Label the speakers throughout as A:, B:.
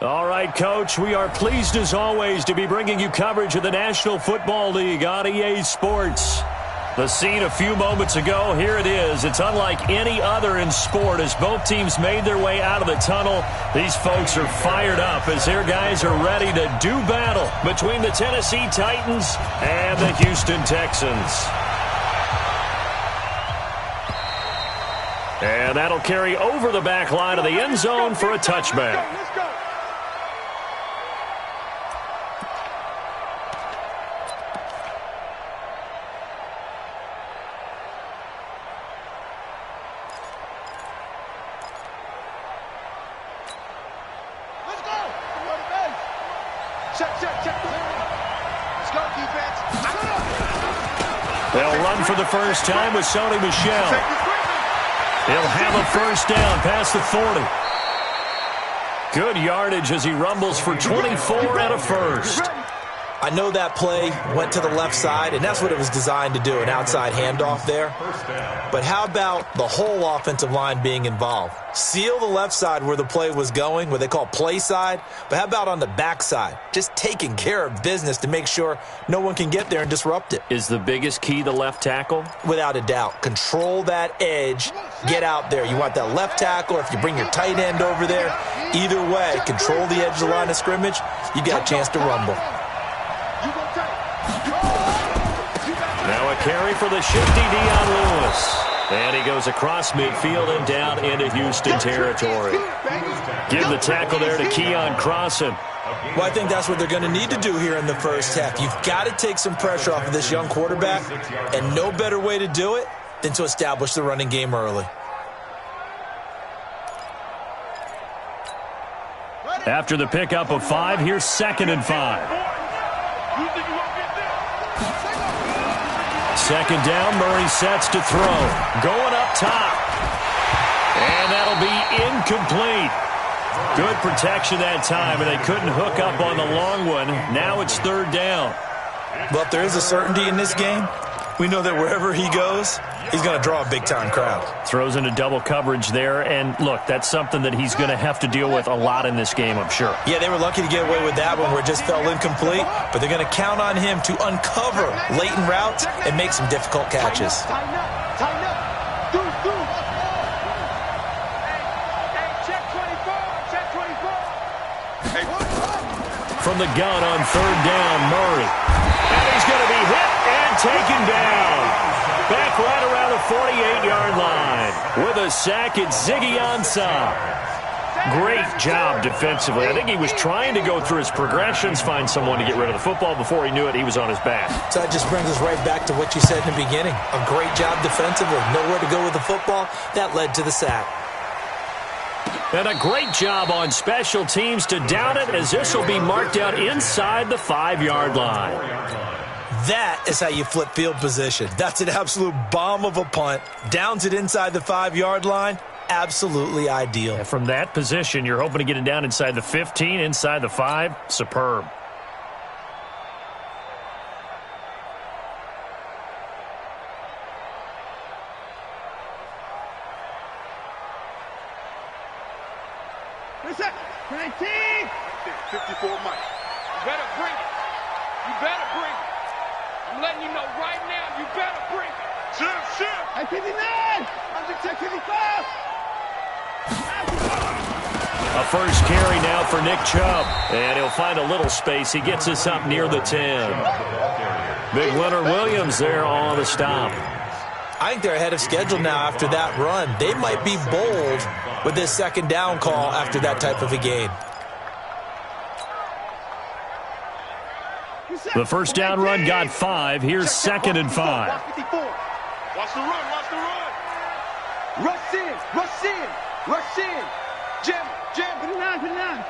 A: All right, Coach, we are pleased as always to be bringing you coverage of the National Football League on EA Sports. The scene a few moments ago, here it is. It's unlike any other in sport as both teams made their way out of the tunnel. These folks are fired up as their guys are ready to do battle between the Tennessee Titans and the Houston Texans. And that'll carry over the back line of the end zone for a touchback. They'll run for the first time with Sony Michel. He'll have a first down past the 40. Good yardage as he rumbles for 24 and a first.
B: I know that play went to the left side, and that's what it was designed to do, an outside handoff there. But how about the whole offensive line being involved? Seal the left side where the play was going, what they call play side, but how about on the back side? Just taking care of business to make sure no one can get there and disrupt it.
A: Is the biggest key the left tackle?
B: Without a doubt. Control that edge. Get out there. You want that left tackle, or if you bring your tight end over there, either way, control the edge of the line of scrimmage, you got a chance to rumble.
A: Now a carry for the shifty Dion Lewis. And he goes across midfield and down into Houston territory. Give the tackle there to Keon Crossan.
B: Well, I think that's what they're going to need to do here in the first half. You've got to take some pressure off of this young quarterback, and no better way to do it than to establish the running game early.
A: After the pickup of 5, here's 2nd and 5. Second down, Murray sets to throw. Going up top. And that'll be incomplete. Good protection that time, and they couldn't hook up on the long one. Now it's 3rd down.
B: Well, if there is a certainty in this game, we know that wherever he goes, he's going to draw a big-time crowd.
A: Throws into double coverage there, and look, that's something that he's going to have to deal with a lot in this game, I'm sure.
B: Yeah, they were lucky to get away with that one where it just fell incomplete, but they're going to count on him to uncover latent routes and make some difficult catches.
C: Tighten up. Check 24.
A: From the gun on 3rd down, Murray. And he's going to be hit and taken down. Back right around the 48-yard line. With a sack, it's Ziggy Ansah. Great job defensively. I think he was trying to go through his progressions, find someone to get rid of the football. Before he knew it, he was on his back.
B: So that just brings us right back to what you said in the beginning. A great job defensively. Nowhere to go with the football. That led to the sack.
A: And a great job on special teams to down it, as this will be marked out inside the 5-yard line.
B: That is how you flip field position. That's an absolute bomb of a punt. Downs it inside the 5-yard line. Absolutely ideal.
A: And from that position, you're hoping to get it down inside the 15, inside the 5. Superb.
C: Listen, 19. 54 Mike. You better bring it. I'm letting you know right now, you better bring it. Shit. Hey, 59. I'm just 55.
A: A first carry now for Nick Chubb. And he'll find a little space. He gets us up near the 10. Big Leonard Williams there on the stop.
B: I think they're ahead of schedule now after that run. They might be bold with this 2nd down call after that type of a gain.
A: The first down run got 5. Here's 2nd and 5.
C: Watch the run. Rush in. Jam. 59.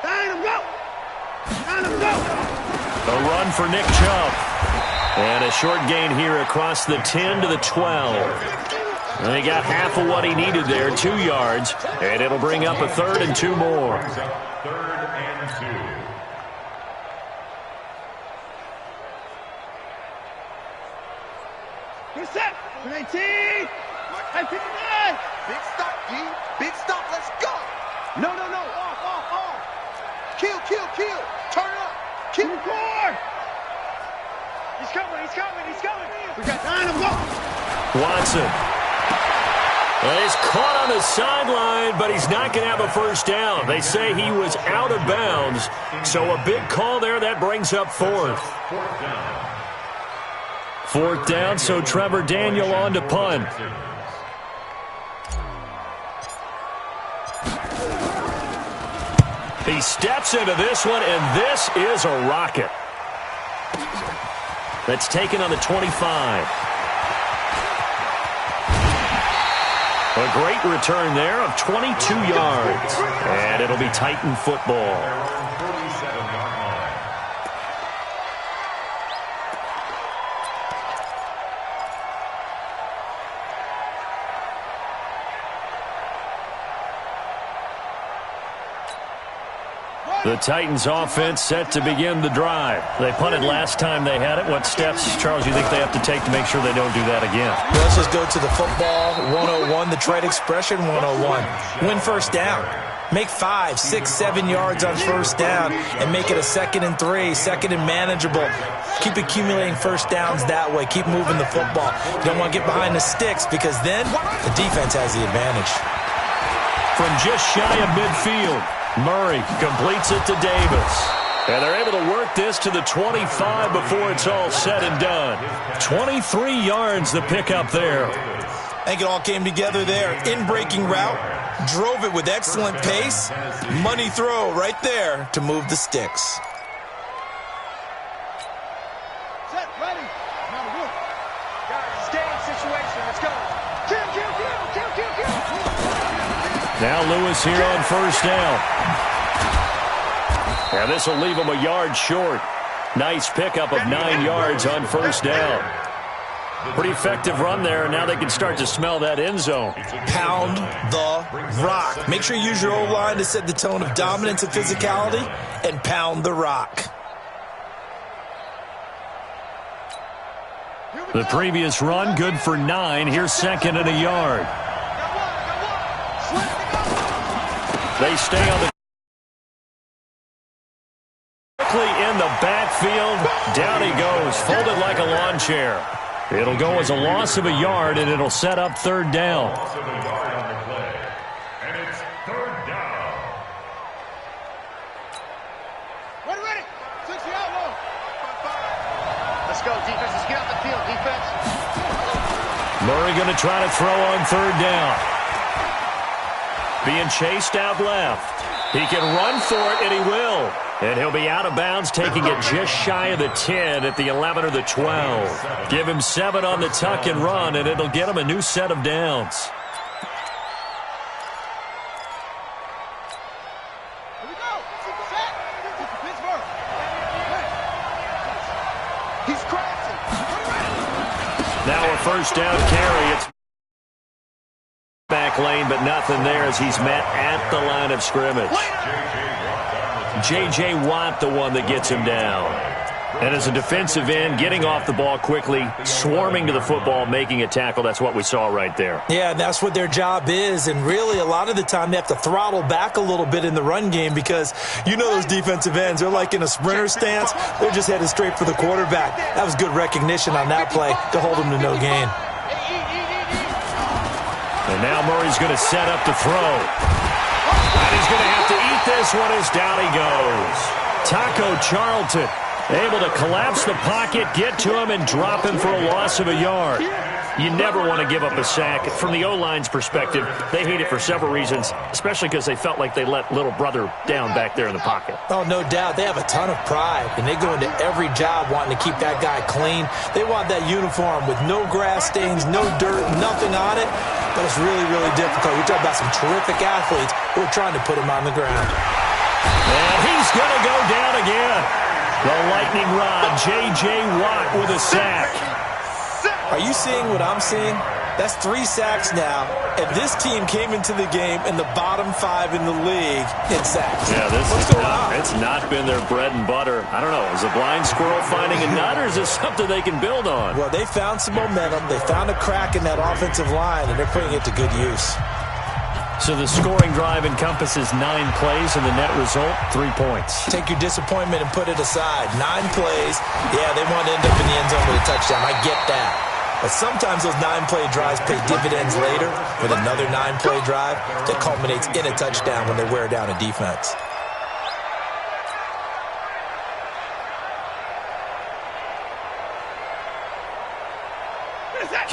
C: Line him, go.
A: A run for Nick Chubb. And a short gain here across the 10 to the 12. And he got half of what he needed there, 2 yards. And it'll bring up a 3rd and 2 more.
D: 3rd and 2.
C: Good set. 19. Hey, 59!
E: Big stop, D. Big stop. Let's go.
C: No. Off.
E: Kill. Turn up.
C: Keep it going. He's coming. We got 9 of them.
A: Watson. Well, he's caught on the sideline, but he's not going to have a first down. They say he was out of bounds, so a big call there. That brings up fourth. Fourth down, so Trevor Daniel on to punt. He steps into this one, and this is a rocket. That's taken on the 25. A great return there of 22 yards. And it'll be Titan football. The Titans offense set to begin the drive. They punted last time they had it. What steps, Charles, you think they have to take to make sure they don't do that again?
B: Let's just go to the football 101, the trade expression 101. Win first down. Make 5, 6, 7 yards on first down and make it a 2nd and 3, 2nd and manageable. Keep accumulating first downs that way. Keep moving the football. You don't want to get behind the sticks because then the defense has the advantage.
A: From just shy of midfield, Murray completes it to Davis. And they're able to work this to the 25 before it's all said and done. 23 yards the pickup there.
B: I think it all came together there. In-breaking route, drove it with excellent pace. Money throw right there to move the sticks.
C: Set, ready. Now the wood. Guys, game situation. Let's go. Kill.
A: Now Lewis here on first down. And this will leave him a yard short. Nice pickup of 9 yards on first down. Pretty effective run there. Now they can start to smell that end zone.
B: Pound the rock. Make sure you use your O-line to set the tone of dominance and physicality, and pound the rock.
A: The previous run, good for 9. Here's 2nd and a yard. They stay on the quickly in the backfield. Down he goes, folded like a lawn chair. It'll go as a loss of a yard, and it'll set up 3rd down.
D: Loss of a yard on the play. And it's 3rd down.
C: Ready. 60 out low. Let's go, defense. Let's get out the field, defense.
A: Murray going to try to throw on 3rd down. Being chased out left. He can run for it, and he will. And he'll be out of bounds, taking it just shy of the 10 at the 11 or the 12. Give him 7 on the tuck and run, and it'll get him a new set of downs.
C: Here we go. Set. Pittsburgh. He's crashing.
A: Now a first down carry. It's back lane, but nothing there as he's met at the line of scrimmage. J.J. Watt, the one that gets him down. And as a defensive end, getting off the ball quickly, swarming to the football, making a tackle, that's what we saw right there.
B: Yeah, that's what their job is, and really a lot of the time they have to throttle back a little bit in the run game because you know those defensive ends, they're like in a sprinter stance. They're just headed straight for the quarterback. That was good recognition on that play to hold him to no gain.
A: And now Murray's going to set up to throw. And he's going to have to eat this one as down he goes. Taco Charlton able to collapse the pocket, get to him, and drop him for a loss of a yard. You never want to give up a sack. From the O-line's perspective, they hate it for several reasons, especially because they felt like they let little brother down back there in the pocket.
B: Oh, no doubt. They have a ton of pride, and they go into every job wanting to keep that guy clean. They want that uniform with no grass stains, no dirt, nothing on it. But it's really, really difficult. You're talking about some terrific athletes who are trying to put him on the ground.
A: And he's going to go down again. The lightning rod, J.J. Watt with a sack.
B: Are you seeing what I'm seeing? That's 3 sacks now, and this team came into the game in the bottom 5 in the league in sacks.
A: Yeah,
B: It's
A: not been their bread and butter. I don't know, is a blind squirrel finding a nut, or is this something they can build on?
B: Well, they found some momentum. They found a crack in that offensive line, and they're putting it to good use.
A: So the scoring drive encompasses 9 plays, and the net result, 3 points.
B: Take your disappointment and put it aside. 9 plays. Yeah, they want to end up in the end zone with a touchdown. I get that. But sometimes those 9-play drives pay dividends later with another 9-play drive that culminates in a touchdown when they wear down a defense.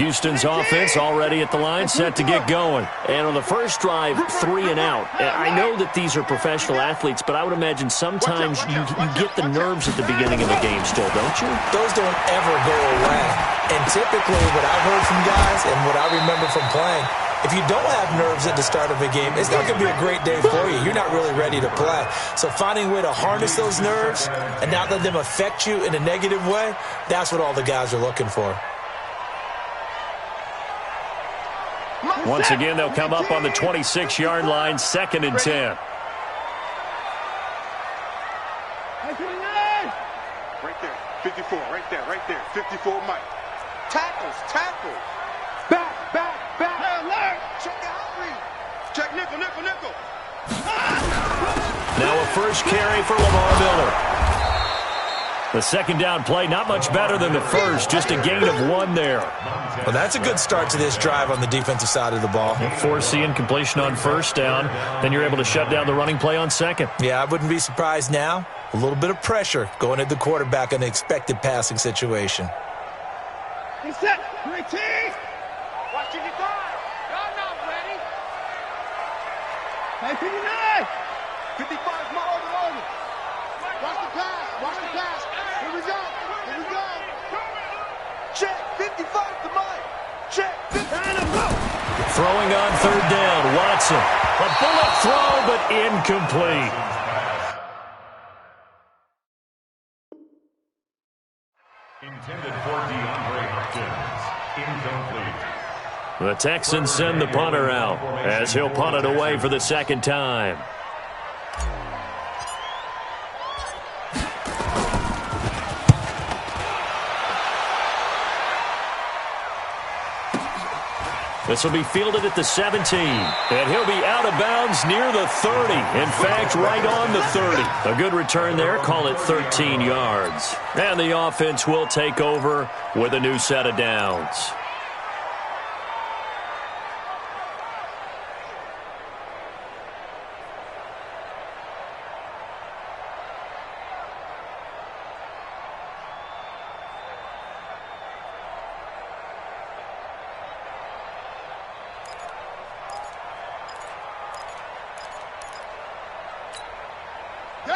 A: Houston's offense already at the line, set to get going. And on the first drive, 3 and out. I know that these are professional athletes, but I would imagine sometimes you get the nerves at the beginning of a game still, don't you?
B: Those don't ever go away. And typically what I've heard from guys and what I remember from playing, if you don't have nerves at the start of a game, it's not going to be a great day for you. You're not really ready to play. So finding a way to harness those nerves and not let them affect you in a negative way, that's what all the guys are looking for.
A: Once again, they'll come up on the 26-yard line, 2nd and 10.
C: Right there, 54, right there, 54, Mike.
E: Tackles.
C: Back, alert!
E: Check out read.
C: Check nickel.
A: Now a first carry for Lamar Miller. The second down play, not much better than the first, just a gain of 1 there.
B: Well, that's a good start to this drive on the defensive side of the ball.
A: Forcing incompletion on first down, then you're able to shut down the running play on second.
B: Yeah, I wouldn't be surprised now. A little bit of pressure going at the quarterback in an expected passing situation.
C: He's set. Great team. Watch 55. Y'all not ready. Hey, 59.
E: 55 is my over. Watch the pass. Here we go. Check. 55 to Mike. Check. 55.
A: Throwing on 3rd down, Watson. A bullet throw, but incomplete.
D: Intended for DeAndre Hopkins. Incomplete.
A: The Texans send the punter out as he'll punt it away for the 2nd time. This will be fielded at the 17, and he'll be out of bounds near the 30. In fact, right on the 30. A good return there, call it 13 yards. And the offense will take over with a new set of downs.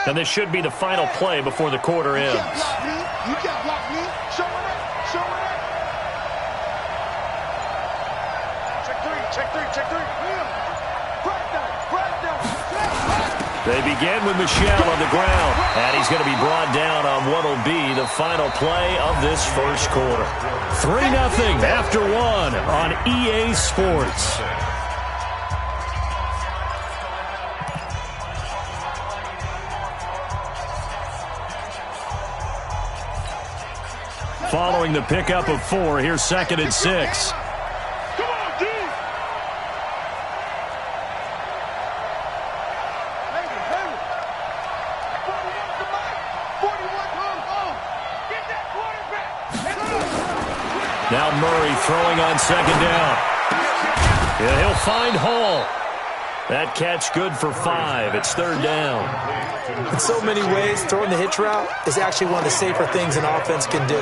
A: And this should be the final play before the quarter ends.
E: You can't block me. Show it up. Check three. Right down.
A: They begin with Michel on the ground, and he's going to be brought down on what will be the final play of this first quarter. 3-0 after 1 on EA Sports. Following the pickup of 4, here's 2nd and 6.
C: Come on, D.
A: Now Murray throwing on 2nd down. Yeah, he'll find Hall. That catch good for 5. It's 3rd down.
B: In so many ways, throwing the hitch route is actually one of the safer things an offense can do.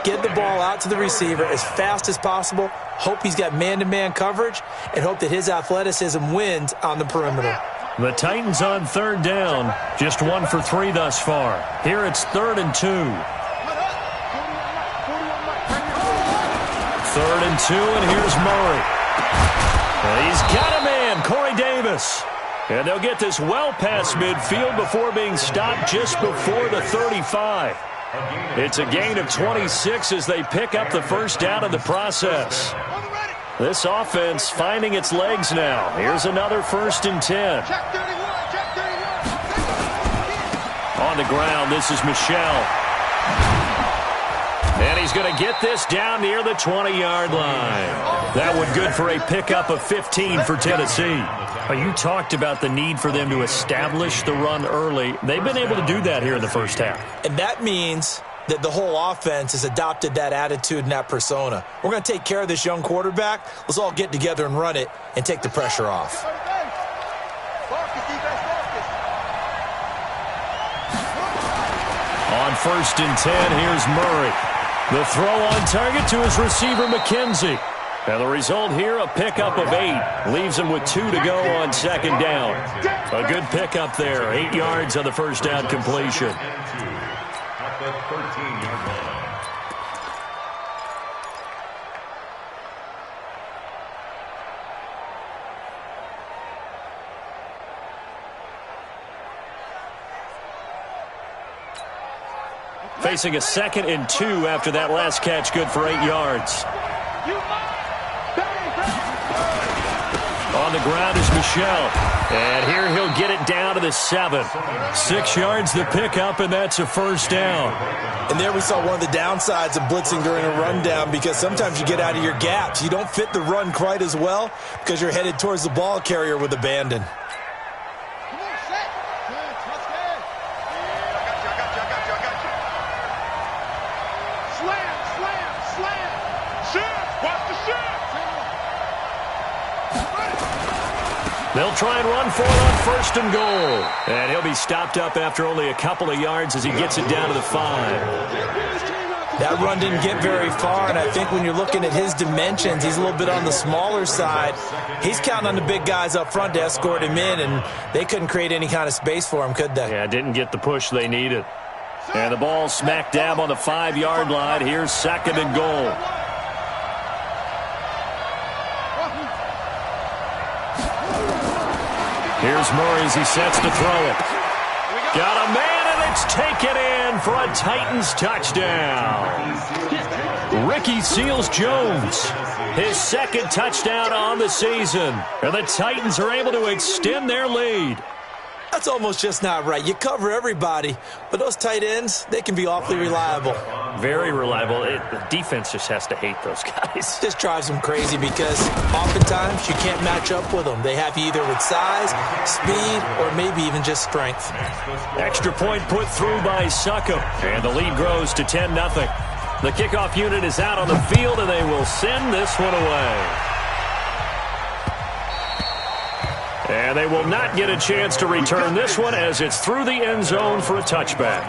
B: Get the ball out to the receiver as fast as possible, hope he's got man-to-man coverage, and hope that his athleticism wins on the perimeter.
A: The Titans on 3rd down, just 1 for 3 thus far. Here it's 3rd and 2. 3rd and 2, and here's Murray. He's got a man, Corey Davis. And they'll get this well past midfield before being stopped just before the 35. It's a gain of 26 as they pick up the first down in the process. This offense finding its legs now. Here's another 1st and 10.
E: Check 31, check 31.
A: On the ground, this is Michel. And he's going to get this down near the 20-yard line. That one good for a pickup of 15 for Tennessee. You talked about the need for them to establish the run early. They've been able to do that here in the first half.
B: And that means that the whole offense has adopted that attitude and that persona. We're going to take care of this young quarterback. Let's all get together and run it and take the pressure off.
A: On 1st and 10, here's Murray. The throw on target to his receiver, McKenzie. And the result here, a pickup of 8. Leaves him with 2 to go on 2nd down. A good pickup there. 8 yards on the first down completion.
D: At the 13-yard line.
A: Facing a 2nd and 2 after that last catch, good for 8 yards. On the ground is Michel. And here he'll get it down to the 7. 6 yards the pickup, and that's a 1st down.
B: And there we saw one of the downsides of blitzing during a rundown, because sometimes you get out of your gaps. You don't fit the run quite as well because you're headed towards the ball carrier with abandon.
A: They'll try and run for it on 1st and goal. And he'll be stopped up after only a couple of yards as he gets it down to the 5.
B: That run didn't get very far, and I think when you're looking at his dimensions, he's a little bit on the smaller side. He's counting on the big guys up front to escort him in, and they couldn't create any kind of space for him, could they?
A: Yeah, didn't get the push they needed. And the ball smack dab on the 5-yard line. Here's 2nd and goal. Here's Murray as he sets to throw it. Got a man, and it's taken in for a Titans touchdown. Ricky Seals-Jones, his 2nd touchdown on the season. And the Titans are able to extend their lead.
B: That's almost just not right. You cover everybody, but those tight ends, they can be awfully reliable.
A: Very reliable. The defense just has to hate those guys.
B: Just drives them crazy because oftentimes you can't match up with them. They have you either with size, speed, or maybe even just strength.
A: Extra point put through by Succop, and the lead grows to 10-0. The kickoff unit is out on the field, and they will send this one away. And they will not get a chance to return this one as it's through the end zone for a touchback.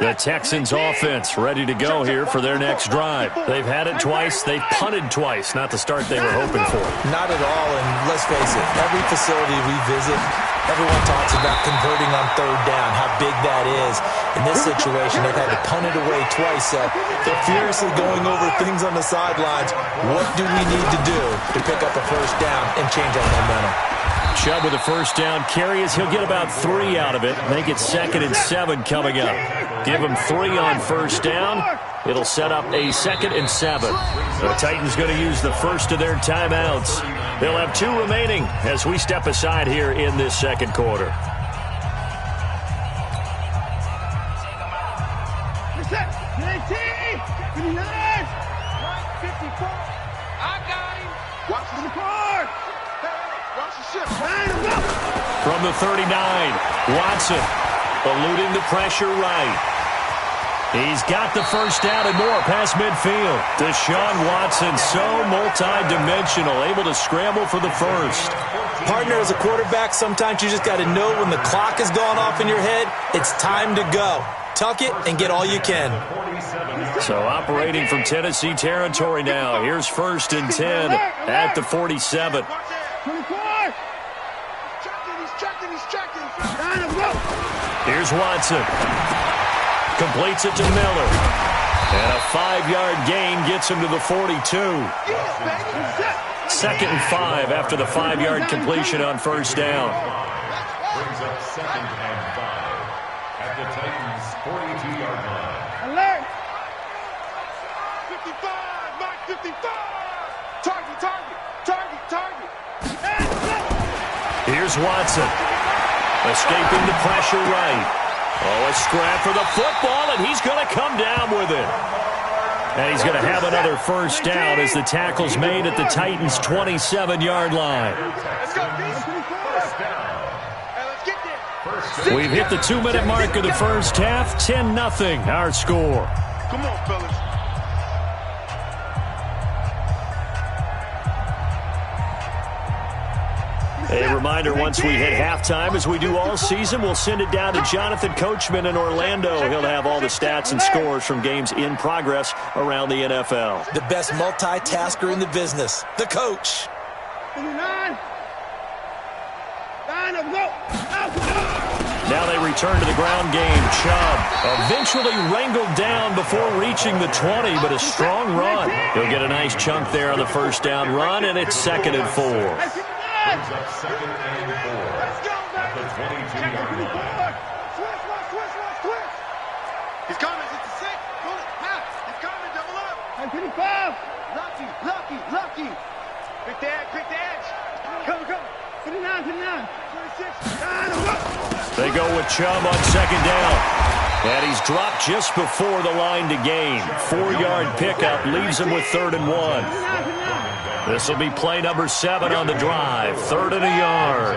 A: The Texans offense ready to go here for their next drive. They've had it twice. They've punted twice. Not the start they were hoping for.
B: Not at all, and let's face it, every facility we visit, everyone talks about converting on 3rd down, how big that is. In this situation, they've had to punt it away twice, so they're furiously going over things on the sidelines. What do we need to do to pick up a 1st down and change our momentum?
A: Chubb with a 1st down carry as he'll get about 3 out of it. Make it 2nd and 7 coming up. Give him 3 on 1st down. It'll set up a 2nd and 7. The Titans going to use the first of their timeouts. They'll have 2 remaining as we step aside here in this 2nd quarter. From the 39, Watson eluding the pressure right. He's got the 1st down and more past midfield. Deshaun Watson, so multi-dimensional, able to scramble for the 1st.
B: Partner, as a quarterback, sometimes you just got to know when the clock has gone off in your head, it's time to go. Tuck it and get all you can.
A: So operating from Tennessee territory now. Here's 1st and 10 at the 47. Here's Watson. Completes it to Miller. And a 5-yard gain gets him to the 42. 2nd and 5 after the 5-yard completion on 1st down.
D: Brings up 2nd and 5 at the Titans' 42.
E: 55. Target, target, target, target.
A: Here's Watson. Escaping the pressure right. Oh, a scrap for the football, and he's going to come down with it. And he's going to have another first down as the tackle's made at the Titans' 27-yard line.
E: Let's go, first down. Hey, let's get there.
A: We've hit the 2-minute mark of the first half. 10-0 our score.
E: Come on, fellas.
A: A reminder, once we hit halftime, as we do all season, we'll send it down to Jonathan Coachman in Orlando. He'll have all the stats and scores from games in progress around the NFL.
B: The best multitasker in the business, the coach.
E: 59. 9, go.
A: Now they return to the ground game. Chubb eventually wrangled down before reaching the 20, but a strong run. He'll get a nice chunk there on the first down run, and it's 2nd and 4.
D: Brings up 2nd and 4 at the 22-yard line.
E: Switch. He's coming. It's the 6. Pull it. Half. He's coming. Double up. 55. Lucky. Pick the edge. Come. 59. 26.
A: They go with Chubb on 2nd down. And he's dropped just before the line to gain. 4-yard pickup leaves him with 3rd and 1. This will be play number 7 on the drive. 3rd and a yard.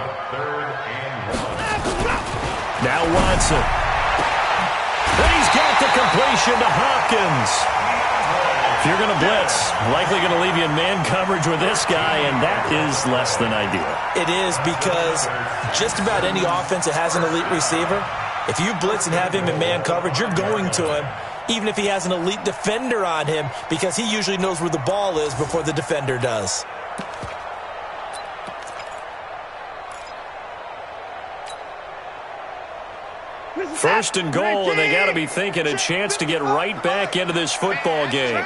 A: Now Watson. And he's got the completion to Hopkins. If you're going to blitz, likely going to leave you in man coverage with this guy, and that is less than ideal.
B: It is, because just about any offense that has an elite receiver, if you blitz and have him in man coverage, you're going to him, even if he has an elite defender on him, because he usually knows where the ball is before the defender does.
A: First and goal, and they got to be thinking a chance to get right back into this football game.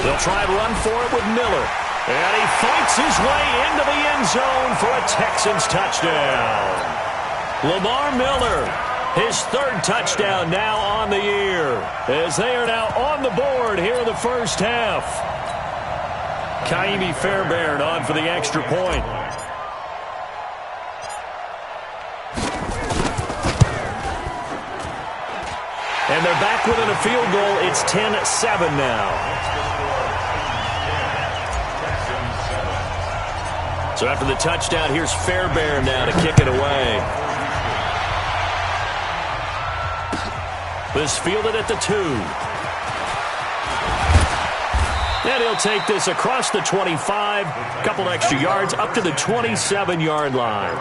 A: They'll try and run for it with Miller. And he fights his way into the end zone for a Texans touchdown. Lamar Miller, his 3rd touchdown now on the year, as they are now on the board here in the first half. Kaimi Fairbairn on for the extra point. And they're back within a field goal. It's 10-7 now. So after the touchdown, here's Fairbairn now to kick it away. This fielded at the 2. And he'll take this across the 25, a couple extra yards, up to the 27-yard line.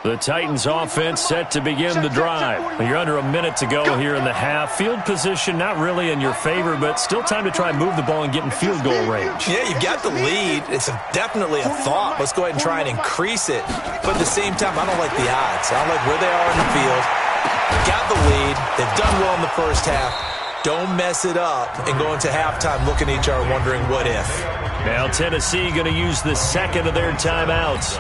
A: The Titans offense set to begin the drive. You're under a minute to go here in the half. Field position not really in your favor, but still time to try and move the ball and get in field goal range.
B: Yeah, you've got the lead. It's definitely a thought. Let's go ahead and try and increase it. But at the same time, I don't like the odds. I don't like where they are in the field. Got the lead. They've done well in the first half. Don't mess it up and go into halftime looking at each other wondering what if.
A: Now Tennessee going to use the 2nd of their timeouts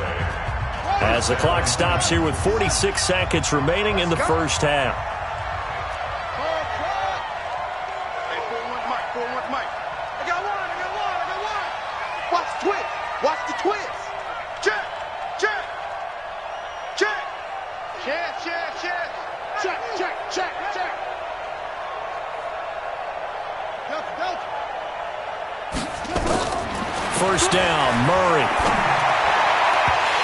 A: as the clock stops here with 46 seconds remaining in the first half.
E: Hey, 4-1 Mike. I got one. Watch the twist. Watch the twist. Check.
A: First down, Murray.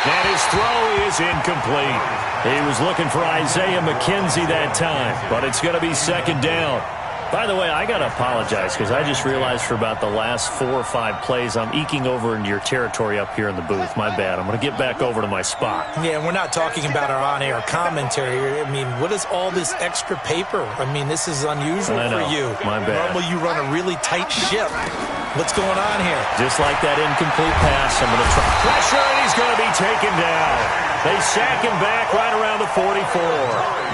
A: And his throw is incomplete. He was looking for Isaiah McKenzie that time, but it's going to be 2nd down. By the way, I got to apologize because I just realized for about the last 4 or 5 plays, I'm eking over into your territory up here in the booth. My bad. I'm going to get back over to my spot.
B: Yeah, we're not talking about our on-air commentary. I mean, what is all this extra paper? I mean, this is unusual for you.
A: My bad.
B: Normally you run a really tight ship. What's going on here?
A: Just like that incomplete pass, I'm going to try pressure, and he's going to be taken down. They sack him back right around the 44.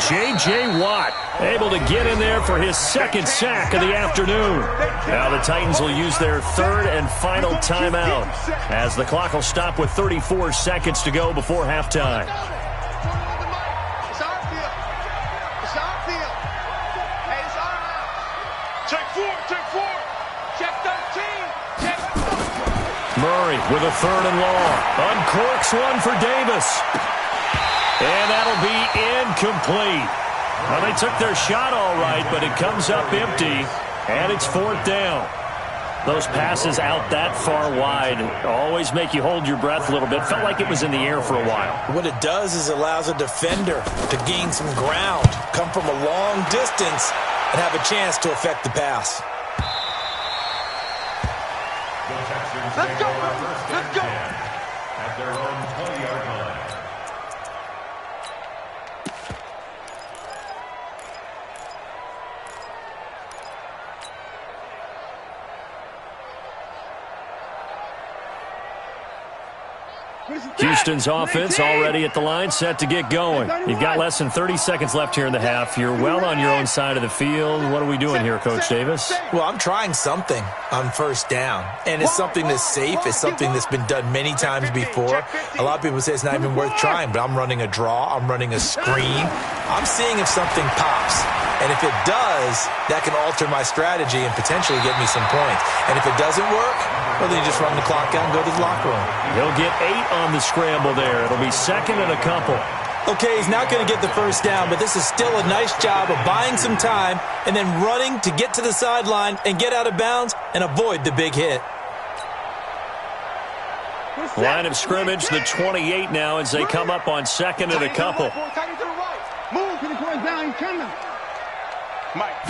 A: J.J. Watt able to get in there for his second sack of the afternoon. Now the Titans will use their third and final timeout as the clock will stop with 34 seconds to go before halftime.
E: It's our field. It's our field. Hey, it's our house. Check 4. Check 13. Check 4.
A: Murray with a third and long. Uncorks one for Davis. And that'll be incomplete. Well, they took their shot all right, but it comes up empty, and it's fourth down. Those passes out that far wide always make you hold your breath a little bit. Felt like it was in the air for a while.
B: What it does is allows a defender to gain some ground, come from a long distance, and have a chance to affect the pass.
E: Let's go. Let's go.
D: At their own 20-yard line.
A: Houston's offense already at the line, set to get going. You've got less than 30 seconds left here in the half. You're well on your own side of the field. What are we doing here, Coach Davis?
B: Well, I'm trying something on first down, and it's something that's safe. It's something that's been done many times before. A lot of people say it's not even worth trying, but I'm running a draw. I'm running a screen. I'm seeing if something pops. And if it does, that can alter my strategy and potentially get me some points. And if it doesn't work, well, then you just run the clock out and go to the locker room.
A: He'll get 8 on the scramble there. It'll be second and a couple.
B: Okay, he's not going to get the first down, but this is still a nice job of buying some time and then running to get to the sideline and get out of bounds and avoid the big hit.
A: Line of scrimmage, the 28 now as they come up on second and a couple.
E: Move to the point down. He's coming. Mike.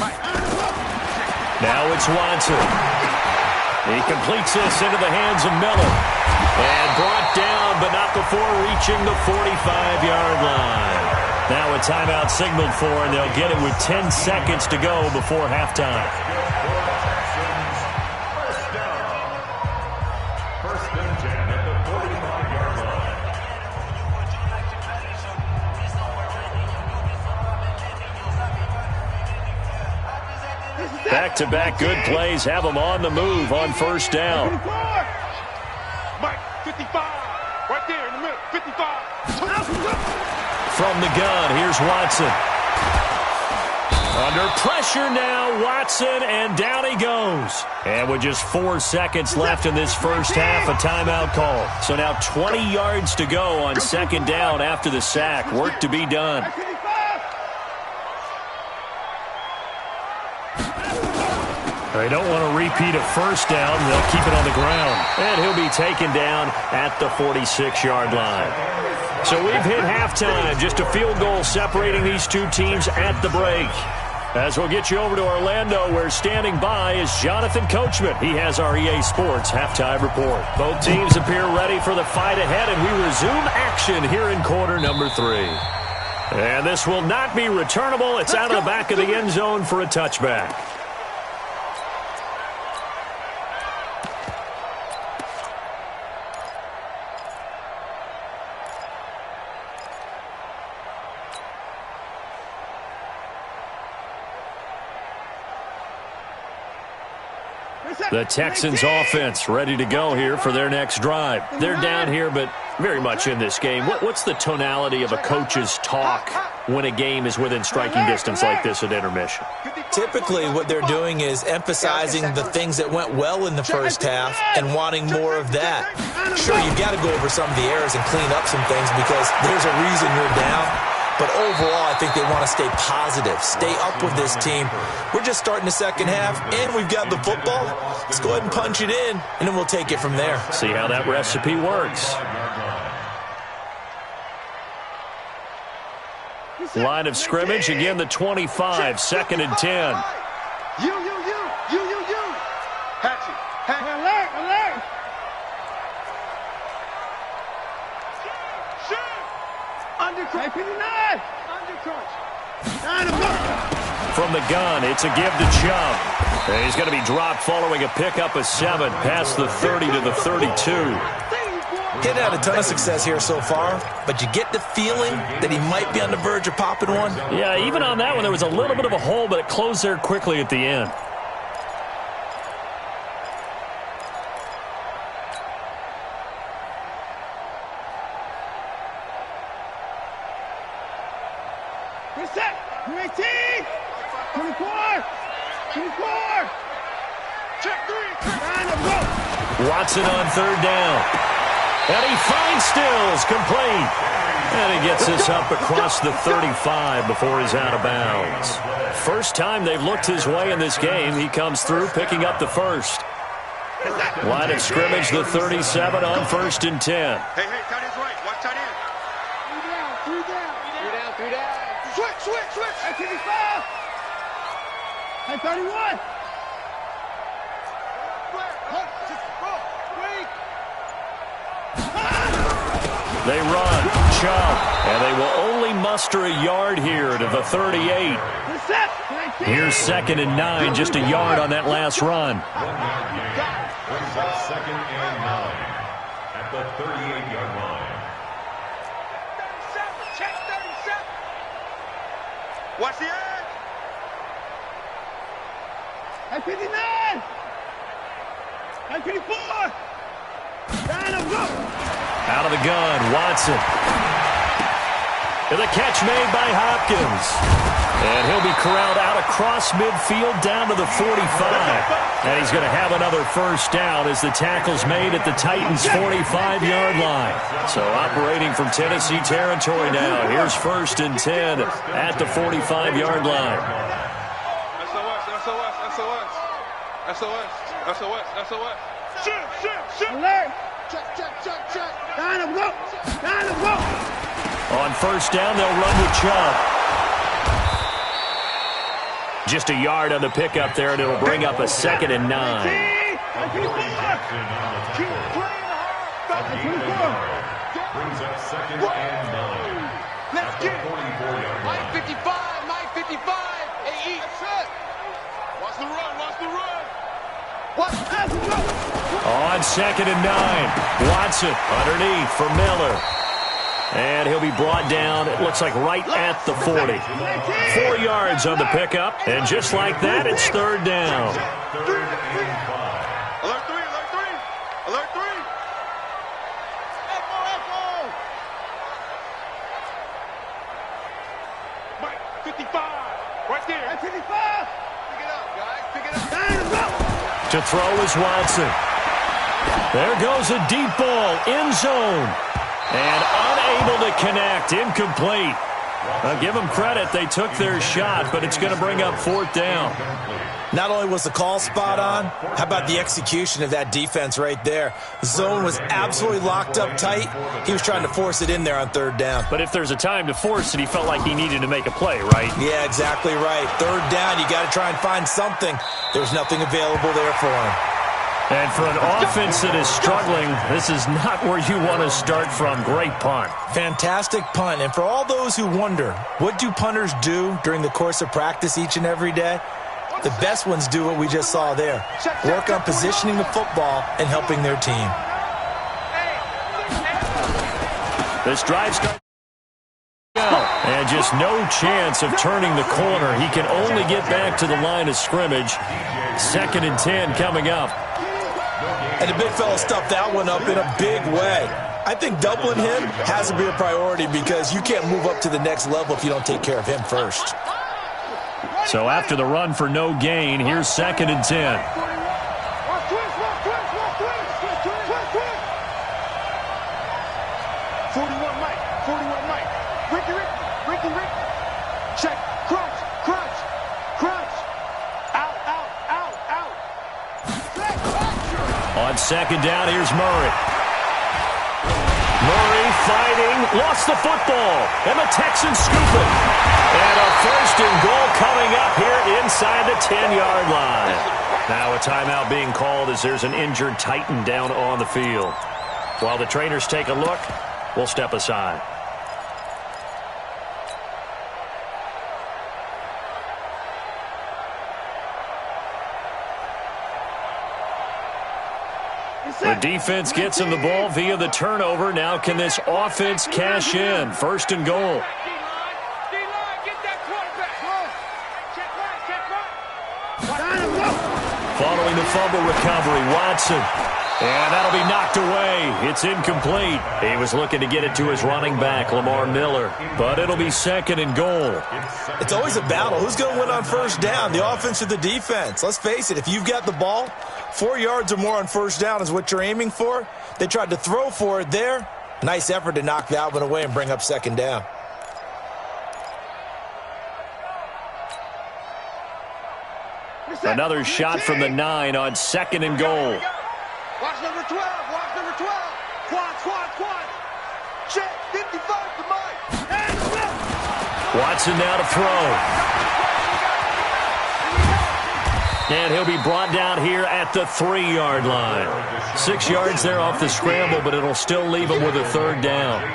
A: Now it's Watson. He completes this into the hands of Miller. And brought down, but not before reaching the 45-yard line. Now a timeout signaled for, and they'll get it with 10 seconds to go before halftime.
D: First and 10 at the 45-yard line.
A: Back-to-back good plays have them on the move on first down.
E: Mike, 55. Right there in the middle. 55.
A: From the gun, here's Watson. Under pressure now, Watson, and down he goes. And with just 4 seconds left in this first half, a timeout call. So now 20 yards to go on second down after the sack. Work to be done. They don't want to repeat a first down. They'll keep it on the ground. And he'll be taken down at the 46-yard line. So we've hit halftime. Just a field goal separating these two teams at the break. As we'll get you over to Orlando, where standing by is Jonathan Coachman. He has our EA Sports halftime report. Both teams appear ready for the fight ahead, and we resume action here in quarter number 3. And this will not be returnable. It's out of the back of the end zone for a touchback. The Texans offense ready to go here for their next drive. They're down here, but very much in this game. What's the tonality of a coach's talk when a game is within striking distance like this at intermission?
B: Typically, what they're doing is emphasizing the things that went well in the first half and wanting more of that. Sure, you've got to go over some of the errors and clean up some things because there's a reason you're down. But overall, I think they want to stay positive, stay up with this team. We're just starting the second half, and we've got the football. Let's go ahead and punch it in, and then we'll take it from there.
A: See how that recipe works. Line of scrimmage, again the 25, second and 10.
E: You. Hatchet. Alert. Shoot. Undercrunch. 59. Undercrunch.
A: from the gun. It's a give to Chubb. And he's going to be dropped following a pickup of 7 past the 30 to the 32.
B: He'd had a ton of success here so far, but you get the feeling that he might be on the verge of popping one.
A: Yeah, even on that one, there was a little bit of a hole, but it closed there quickly at the end.
C: Reset! 18! 24! 24! Check 3! Line up, go!
A: Watson on third down. And he finds Stills, complete. And he gets this up across the 35 before he's out of bounds. First time they've looked his way in this game. He comes through, picking up the first. Line of scrimmage, the 37 on 1st and 10.
E: Hey, tight end's right. Watch tight end.
C: 3 down. Switch. At 55. At 31.
A: They run, Chubb, and they will only muster a yard here to the 38. Here's 2nd and 9, just a yard on that last run.
D: 1 yard gain. Brings up 2nd and 9 at the 38-yard line.
E: 37. Check 37. Watch the edge.
C: At 59. At 54. Line up, go!
A: Out of the gun, Watson. And the catch made by Hopkins. And he'll be corralled out across midfield down to the 45. And he's going to have another first down as the tackle's made at the Titans' 45-yard line. So operating from Tennessee territory now. Here's 1st and 10 at the 45-yard line.
E: SOS. Shoot.
C: Alert! Check. Line up, go!
A: On 1st down, they'll run with Chubb. Just a yard on the pickup there, and it'll bring up a 2nd and 9.
E: Keep playing hard.
D: Brings up 2nd and 9.
E: Let's get it.
D: 44-yard line.
E: Mike 55. Hey, eat. Watch the run.
A: On 2nd and 9, Watson underneath for Miller. And he'll be brought down, it looks like right at the 40. 4 yards on the pickup, and just like that, it's 3rd down.
D: 3rd and 5.
E: Alert 3. Echo. Mike 55. Right there. At 55. Pick it up, guys.
A: To throw is Watson. There goes a deep ball, end zone. And unable to connect, incomplete. I'll give them credit, they took their shot, but it's going to bring up 4th down.
B: Not only was the call spot on, how about the execution of that defense right there? The zone was absolutely locked up tight. He was trying to force it in there on 3rd down.
A: But if there's a time to force it, he felt like he needed to make a play, right?
B: Yeah, exactly right. 3rd down, you got to try and find something. There's nothing available there for him.
A: And for an offense that is struggling, this is not where you want to start from. Great punt.
B: Fantastic punt. And for all those who wonder, what do punters do during the course of practice each and every day? The best ones do what we just saw there. Work on positioning the football and helping their team.
A: This drive starts. And just no chance of turning the corner. He can only get back to the line of scrimmage. 2nd and 10 coming up.
B: And the big fella stuffed that one up in a big way. I think doubling him has to be a priority because you can't move up to the next level if you don't take care of him first.
A: So after the run for no gain, here's 2nd and 10.
E: 41 Mike. Ricky. Check. Crunch. Out.
A: On 2nd down, here's Murray. Murray fighting, lost the football, and the Texans scoop it. And a 1st and goal coming up here inside the 10-yard line. Now a timeout being called as there's an injured Titan down on the field. While the trainers take a look, we'll step aside. The defense gets him the ball via the turnover. Now can this offense cash in? First and goal. Following the fumble recovery, Watson. And that'll be knocked away. It's incomplete. He was looking to get it to his running back, Lamar Miller. But it'll be second and goal.
B: It's always a battle. Who's going to win on first down, the offense or the defense? Let's face it, if you've got the ball, 4 yards or more on first down is what you're aiming for. They tried to throw for it there. Nice effort to knock that one away and bring up second down.
A: Another shot from the 9 on second and goal.
E: Watch number 12. Watch number 12. Quad. Check. 55 to Mike.
A: Watson now to throw. And he'll be brought down here at the 3-yard line. 6 yards there off the scramble, but it'll still leave him with a third down.
D: A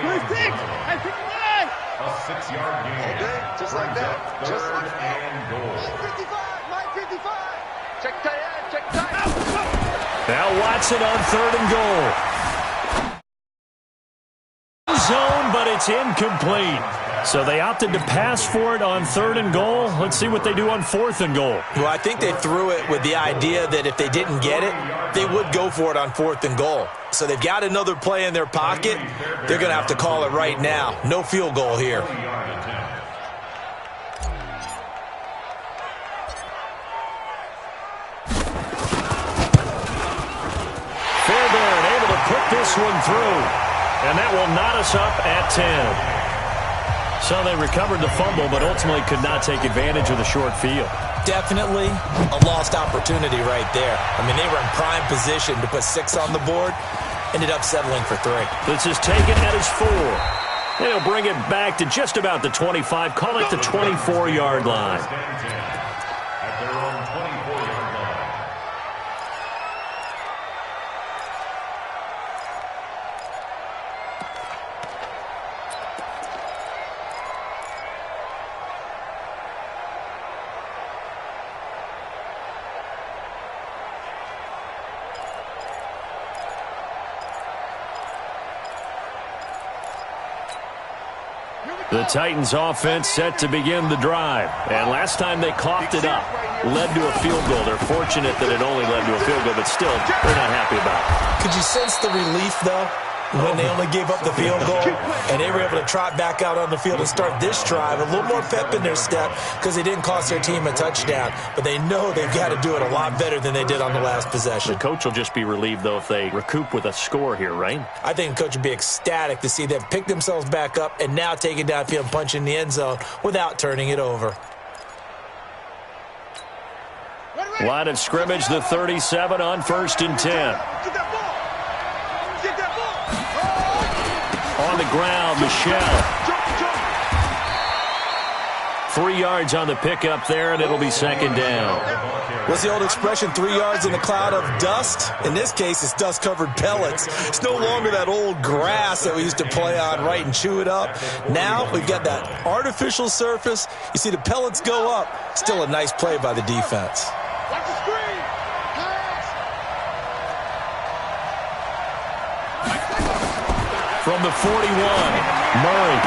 D: 6-yard gain.
E: Okay, just like that. Just like
D: Third
E: that.
D: and goal.
E: 55. Mike 55. Check tight end. Check tight end.
A: Now Watson on third and goal. Zone, but it's incomplete. So they opted to pass for it on third and goal. Let's see what they do on fourth and goal.
B: Well, I think they threw it with the idea that if they didn't get it, they would go for it on fourth and goal. So they've got another play in their pocket. They're going to have to call it right now. No field goal here.
A: Fairbairn able to put this one through. And that will knot us up at 10. So they recovered the fumble, but ultimately could not take advantage of the short field.
B: Definitely a lost opportunity right there. I mean, they were in prime position to put 6 on the board. Ended up settling for 3.
A: This is taken at his 4. They'll bring it back to just about the 25. Call it the 24-yard line.
D: At their own 24-yard line.
A: The Titans offense set to begin the drive. And last time they coughed it up, led to a field goal. They're fortunate that it only led to a field goal, but still, they're not happy about it.
B: Could you sense the relief, though, when they only gave up the field goal and they were able to trot back out on the field and start this drive? A little more pep in their step because they didn't cost their team a touchdown, but they know they've got to do it a lot better than they did on the last possession.
A: The coach will just be relieved, though, if they recoup with a score here, right?
B: I think the coach would be ecstatic to see them pick themselves back up and now take it downfield and punch in the end zone without turning it over.
A: Line of scrimmage, the 37 on first and 10.
E: Get that ball. Get that ball.
A: On the ground, Michelle. 3 yards on the pickup there, and it'll be second down.
B: What's the old expression, 3 yards in a cloud of dust? In this case, it's dust-covered pellets. It's no longer that old grass that we used to play on, right, and chew it up. Now we've got that artificial surface. You see the pellets go up. Still a nice play by the defense.
E: Watch the screen. Pass.
A: From the 41, Murray.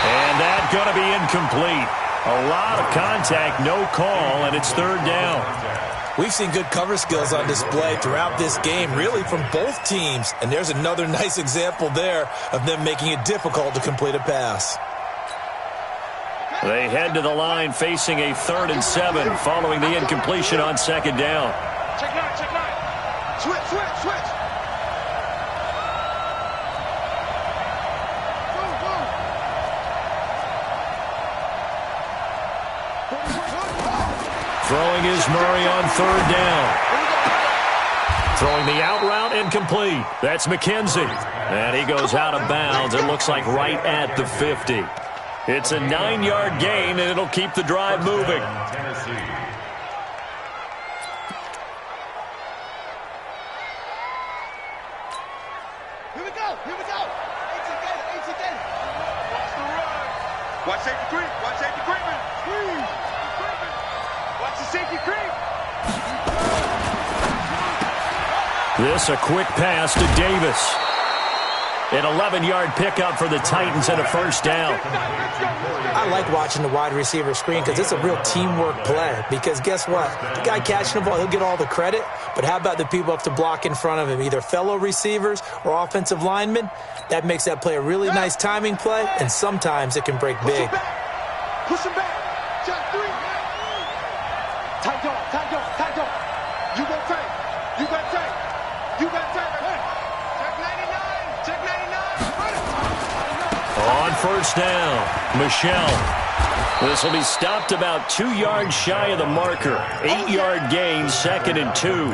A: And that's going to be incomplete. A lot of contact, no call, and it's third down.
B: We've seen good cover skills on display throughout this game, really from both teams. And there's another nice example there of them making it difficult to complete a pass.
A: They head to the line facing a 3rd and 7 following the incompletion on second down.
E: Check 9. Check 9. Switch.
A: Throwing is Murray on third down. Throwing the out route, incomplete. That's McKenzie. And he goes out of bounds. It looks like right at the 50. It's a 9-yard gain, and it'll keep the drive moving.
E: Here we go. H again. Watch the run. Watch safety creep. Watch safety creeping. Watch the safety creep.
A: This a quick pass to Davis. An 11-yard pickup for the Titans and a first down.
B: I like watching the wide receiver screen because it's a real teamwork play. Because guess what? The guy catching the ball, he'll get all the credit. But how about the people up to block in front of him, either fellow receivers or offensive linemen? That makes that play a really nice timing play, and sometimes it can break big.
E: Push him back. Check 3. Tight on, tight on, tight on. You got tight. You got tight. You got tight. Check 99. Check 99.
A: On first down, Michelle. This will be stopped about 2 yards shy of the marker. 8-yard gain, 2nd and 2.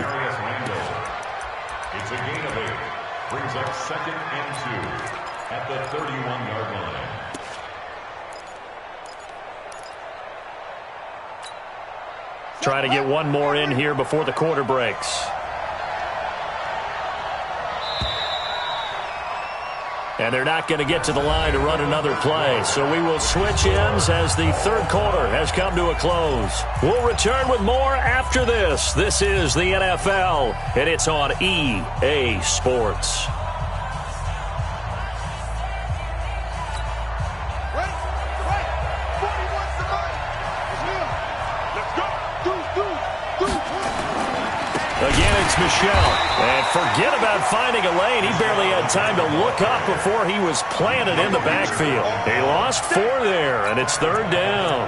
D: It's a gain of 8. Brings up 2nd and 2 at the 31-yard line.
A: Trying to get one more in here before the quarter breaks. And they're not going to get to the line to run another play. So we will switch ends as the third quarter has come to a close. We'll return with more after this. This is the NFL, and it's on EA Sports. Again, it's Michelle. And forget about finding a lane. He barely had time to look up before he was planted in the backfield. He lost 4 there, and it's 3rd down.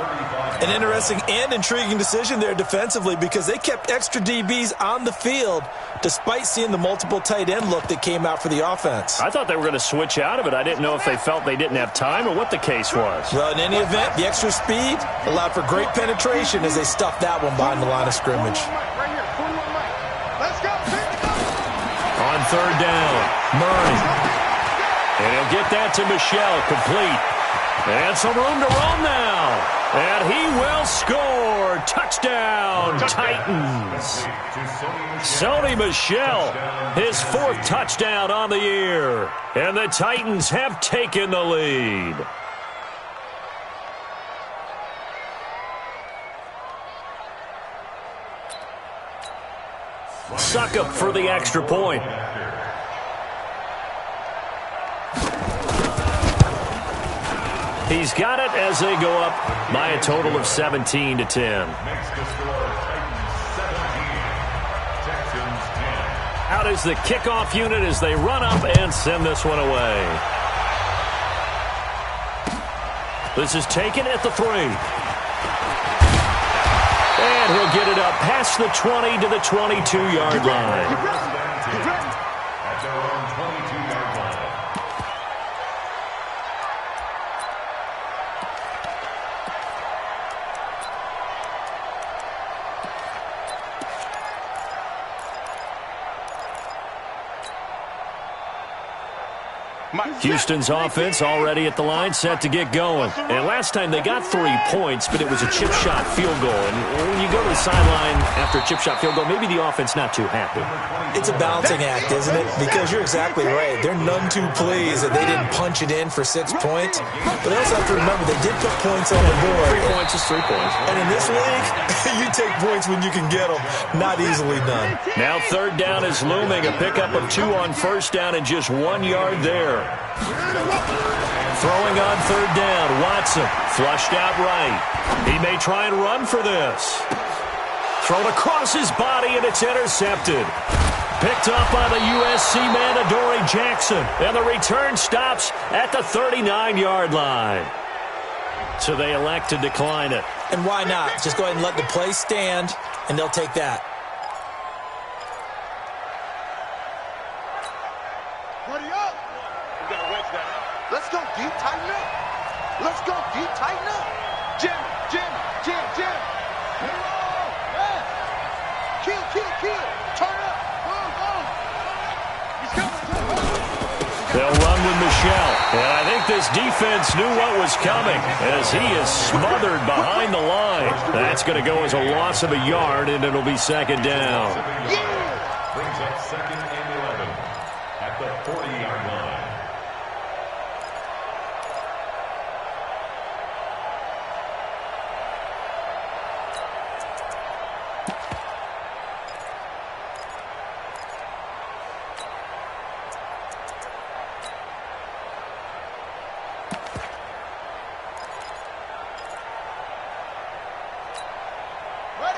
B: An interesting and intriguing decision there defensively because they kept extra DBs on the field despite seeing the multiple tight end look that came out for the offense.
A: I thought they were going to switch out of it. I didn't know if they felt they didn't have time or what the case was.
B: Well, in any event, the extra speed allowed for great penetration as they stuffed that one behind the line of scrimmage.
A: On 3rd down, Murray. And he'll get that to Michelle, complete. And some room to roam now. And he will score. Touchdown, Titans. Sony Michel, his 4th touchdown on the year. And the Titans have taken the lead. Suckup for the extra point. He's got it as they go up by a total of 17-10.
D: Makes the score Titans 17, Texans 10.
A: Out is the kickoff unit as they run up and send this one away. This is taken at the 3. And he'll get it up past the 20 to the 22-yard line.
D: At their own 22-yard line.
A: Houston's offense already at the line, set to get going. And last time they got 3 points, but it was a chip shot field goal. And when you go to the sideline after a chip shot field goal, maybe the offense not too happy.
B: It's a balancing act, isn't it? Because you're exactly right. They're none too pleased that they didn't punch it in for 6 points. But they also have to remember they did put points on the board.
A: 3 points is 3 points.
B: And in this league, you take points when you can get them. Not easily done.
A: Now 3rd down is looming. A pickup of 2 on 1st down and just 1 yard there. Throwing on 3rd down, Watson flushed out right. He may try and run for this. Thrown across his body, and it's intercepted. Picked up by the USC man, Adoree Jackson. And the return stops at the 39-yard line. So they elect to decline it.
B: And why not? Just go ahead and let the play stand, and they'll take that.
E: Buddy up. We got to wedge that. Let's go deep, tighten up. Let's go deep, tighten up. Jim. Kill. Turn up. Boom. He's coming.
A: They'll run with Michelle. And I think this defense knew what was coming as he is smothered behind the line. That's going to go as a loss of a yard, and it'll be 2nd down.
D: Brings up 2nd and 11 at the 40-yard line.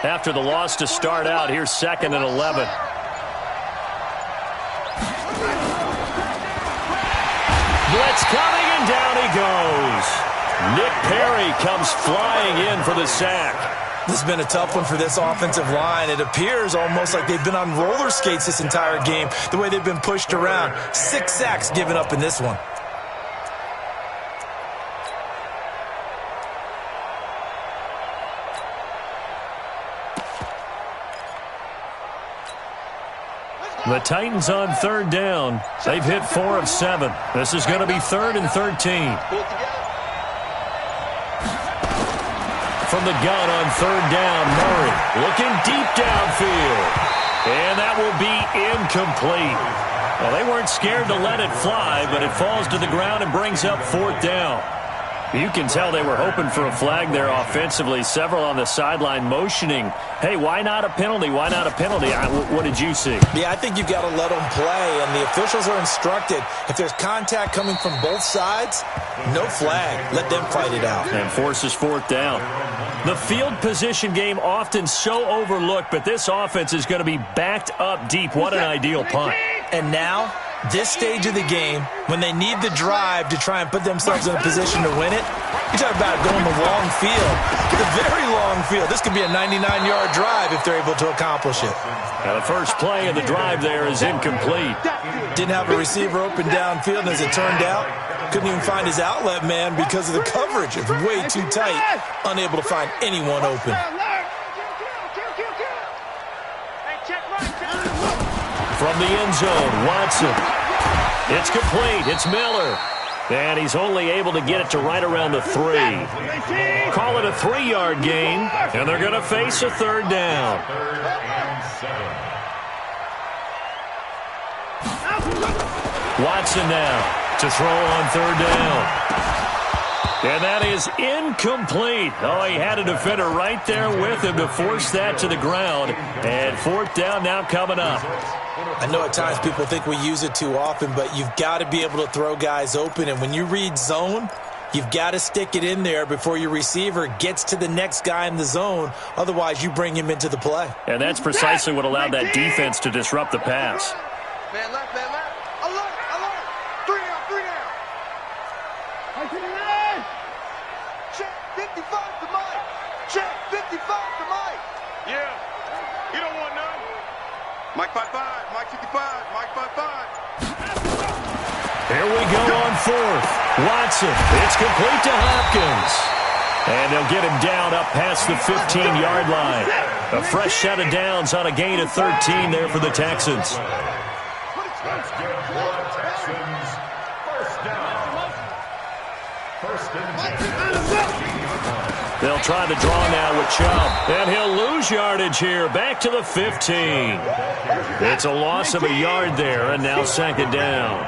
A: After the loss to start out, here's 2nd and 11. Blitz coming, and down he goes. Nick Perry comes flying in for the sack.
B: This has been a tough one for this offensive line. It appears almost like they've been on roller skates this entire game, the way they've been pushed around. 6 sacks given up in this one.
A: The Titans on 3rd down. They've hit 4 of 7. This is going to be 3rd and 13. From the gun on 3rd down, Murray looking deep downfield. And that will be incomplete. Well, they weren't scared to let it fly, but it falls to the ground and brings up 4th down. You can tell they were hoping for a flag there offensively. Several on the sideline motioning, hey, why not a penalty? Why not a penalty? What did you see?
B: Yeah, I think you've got to let them play, and the officials are instructed, if there's contact coming from both sides, no flag. Let them fight it out.
A: And forces 4th down. The field position game often so overlooked, but this offense is going to be backed up deep. What an ideal punt.
B: And now, this stage of the game, when they need the drive to try and put themselves in a position to win it, you talk about going the long field, the very long field. This could be a 99-yard drive if they're able to accomplish it.
A: Now the first play of the drive there is incomplete.
B: Didn't have a receiver open downfield, and as it turned out, couldn't even find his outlet man because of the coverage. It was way too tight, unable to find anyone open.
A: From the end zone, Watson. It's complete. It's Miller. And he's only able to get it to right around the 3. Call it a 3-yard gain, and they're going to face a 3rd down.
D: 3rd and 7.
A: Watson now to throw on 3rd down. And that is incomplete. Oh, he had a defender right there with him to force that to the ground. And 4th down now coming up.
B: I know at times people think we use it too often, but you've got to be able to throw guys open. And when you read zone, you've got to stick it in there before your receiver gets to the next guy in the zone. Otherwise, you bring him into the play.
A: And that's precisely what allowed that defense to disrupt the pass.
E: Man left, man left. Alert, alert. 3 down, 3 down. Check 55 to Mike. Check 55 to Mike. Yeah. You don't want none. Mike 55, Mike 55, Mike 55.
A: Here we go on 4th. Watson. It's complete to Hopkins. And they'll get him down up past the 15-yard line. A fresh set of downs on a gain of 13 there for the Texans.
D: That's good for the Texans. 1st down. 1st and 10.
A: They'll try the draw now with Chubb. And he'll lose yardage here. Back to the 15. It's a loss of a yard there, and now 2nd down.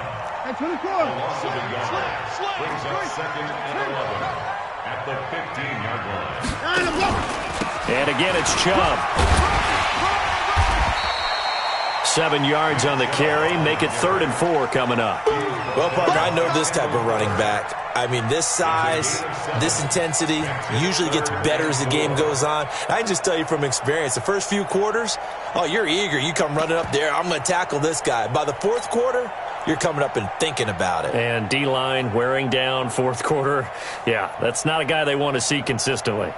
D: Loss of a yard. Brings up 2nd and 11 at the 15-yard line.
A: And again, it's Chubb. 7 yards on the carry. Make it 3rd and 4 coming up.
B: Well, partner, I know this type of running back. I mean, this size, this intensity usually gets better as the game goes on. I can just tell you from experience, the first few quarters, oh, you're eager. You come running up there, I'm going to tackle this guy. By the 4th quarter, you're coming up and thinking about it.
A: And D-line wearing down 4th quarter. Yeah, that's not a guy they want to see consistently.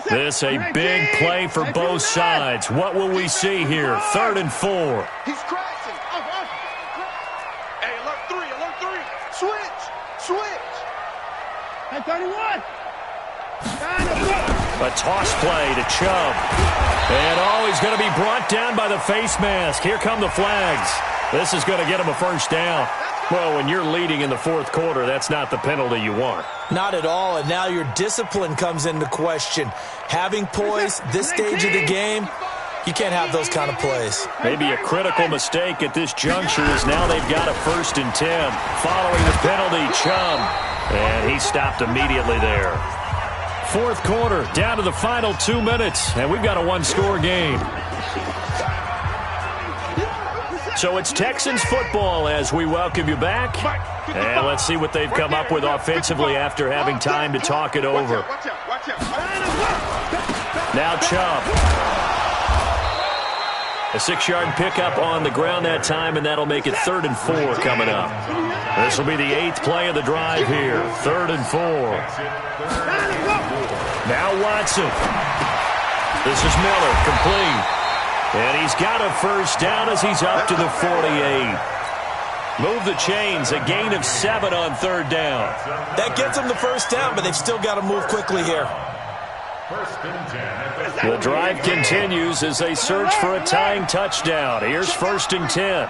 A: This a big play for both sides. What will we see here? 3rd and 4.
E: He's crashing. Hey, alert 3, alert 3. Switch, switch. Hey, 31.
A: A toss play to Chubb. And oh, he's going to be brought down by the face mask. Here come the flags. This is going to get him a 1st down. Well, when you're leading in the 4th quarter, that's not the penalty you want.
B: Not at all, and now your discipline comes into question. Having poise this stage of the game, you can't have those kind of plays.
A: Maybe a critical mistake at this juncture is now they've got a 1st and 10. Following the penalty, Chubb. And he stopped immediately there. 4th quarter, down to the final 2 minutes, and we've got a 1-score game. So it's Texans football as we welcome you back. And let's see what they've come up with offensively after having time to talk it over.
E: Watch out, watch out.
A: Now Chubb. A 6-yard pickup on the ground that time, and that'll make it 3rd and 4 coming up. This will be the 8th play of the drive here. 3rd and 4. Now Watson. This is Miller, complete. And he's got a first down as he's up to the 48. Move the chains, a gain of 7 on 3rd down.
B: That gets them the first down, but they've still got to move quickly here.
A: The drive continues as they search for a tying touchdown. Here's 1st and 10.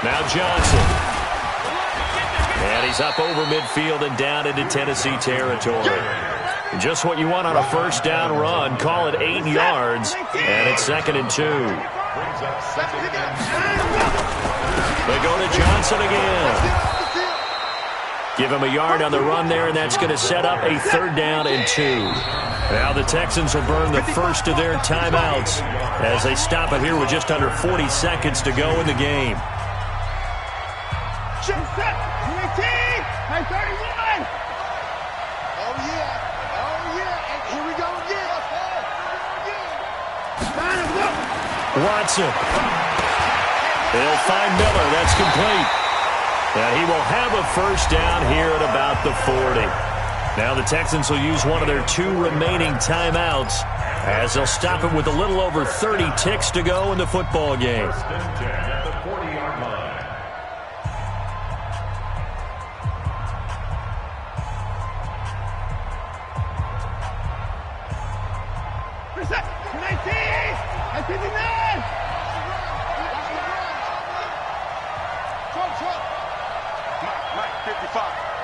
A: Now Johnson. And he's up over midfield and down into Tennessee territory. Just what you want on a first down run. Call it 8 yards, and it's 2nd and 2. They go to Johnson again. Give him a yard on the run there, and that's going to set up a 3rd down and 2. Now the Texans will burn the first of their timeouts as they stop it here with just under 40 seconds to go in the game.
C: Check set. 31. Oh, yeah. And here we go again.
A: Watson. They'll find Miller. That's complete. And he will have a first down here at about the 40. Now the Texans will use one of their 2 remaining timeouts as they'll stop it with a little over 30 ticks to go in the football game.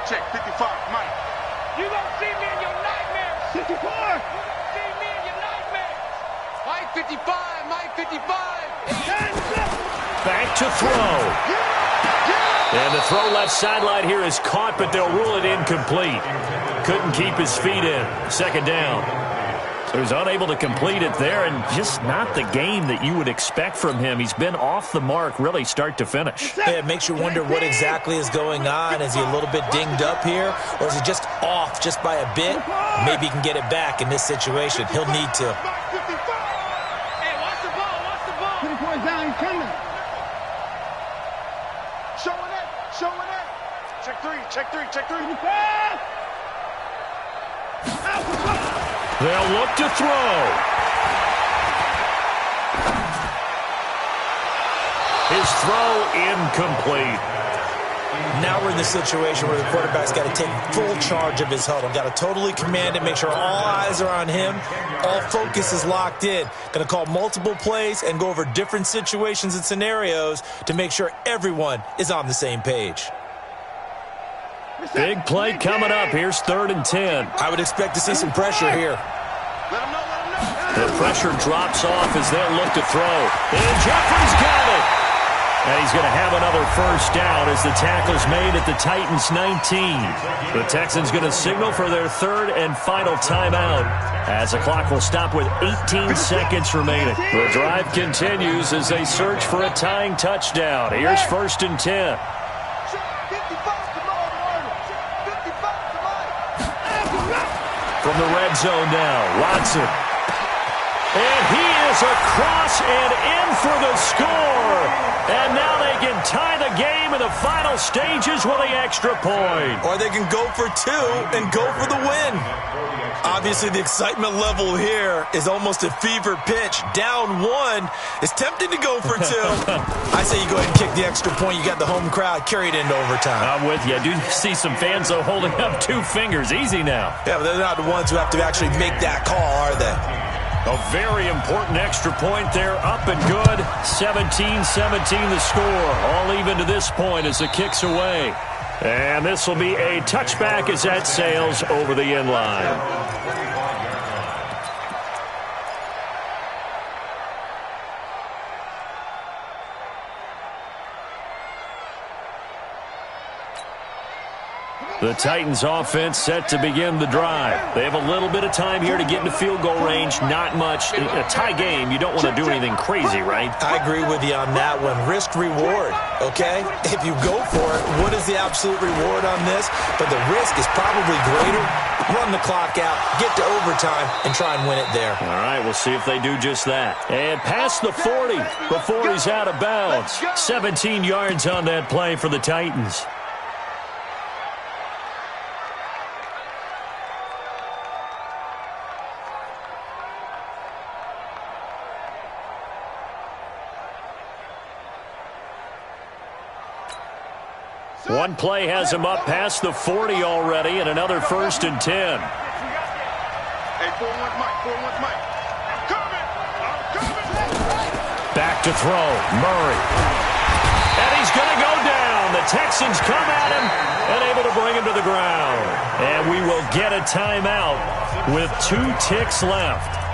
C: Check 55, Mike. You don't see me in your nightmares. 54. You don't see me in your nightmares. Mike 55, Mike 55.
A: Back to throw. And the throw left sideline here is caught, but they'll rule it incomplete. Couldn't keep his feet in. 2nd down. So he's unable to complete it there, and just not the game that you would expect from him. He's been off the mark really start to finish.
B: Yeah, it makes you wonder what exactly is going on. Is he a little bit dinged up here, or is he just off just by a bit? Maybe he can get it back in this situation. He'll need to.
C: Hey, watch the ball, watch the ball. 24 down, he's coming. Showing it. Check three.
A: They'll look to throw. His throw incomplete.
B: Now we're in the situation where the quarterback's got to take full charge of his huddle. Got to totally command it, make sure all eyes are on him. All focus is locked in. Going to call multiple plays and go over different situations and scenarios to make sure everyone is on the same page.
A: Big play coming up. Here's 3rd and 10.
B: I would expect to see some pressure here.
A: The pressure drops off as they'll look to throw. And Jeffrey's got it. And he's going to have another first down as the tackle's made at the Titans' 19. The Texans going to signal for their 3rd and final timeout as the clock will stop with 18 seconds remaining. The drive continues as they search for a tying touchdown. Here's 1st and 10. From the red zone now, Watson. And he is across and in for the score. And now they can tie the game in the final stages with the extra point.
B: Or they can go for 2 and go for the win. Obviously, the excitement level here is almost a fever pitch. Down 1. It's tempting to go for 2. I say you go ahead and kick the extra point. You got the home crowd. Carry it into overtime.
A: I'm with you. I do see some fans, though, holding up 2 fingers. Easy now.
B: Yeah, but they're not the ones who have to actually make that call, are they?
A: A very important extra point there, up and good. 17-17 the score. All even to this point as the kick's away. And this will be a touchback as that sails over the end line. The Titans offense set to begin the drive. They have a little bit of time here to get into field goal range. Not much. In a tie game, you don't want to do anything crazy, right?
B: I agree with you on that one. Risk reward, okay? If you go for it, what is the absolute reward on this? But the risk is probably greater run the clock out, get to overtime, and try and win it there.
A: All right, we'll see if they do just that. And past the 40 before he's out of bounds. 17 yards on that play for the Titans. One play has him up past the 40 already, and another 1st and 10.
E: Hey, 4-1 Mike, 4-1 Mike. I'm coming.
A: Back to throw, Murray. And he's going to go down. The Texans come at him and able to bring him to the ground. And we will get a timeout with 2 ticks left.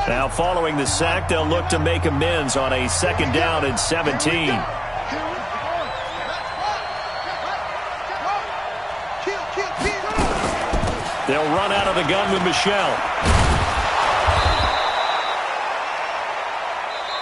A: Now, following the sack, they'll look to make amends on a 2nd down and 17. They'll run out of the gun with Michel.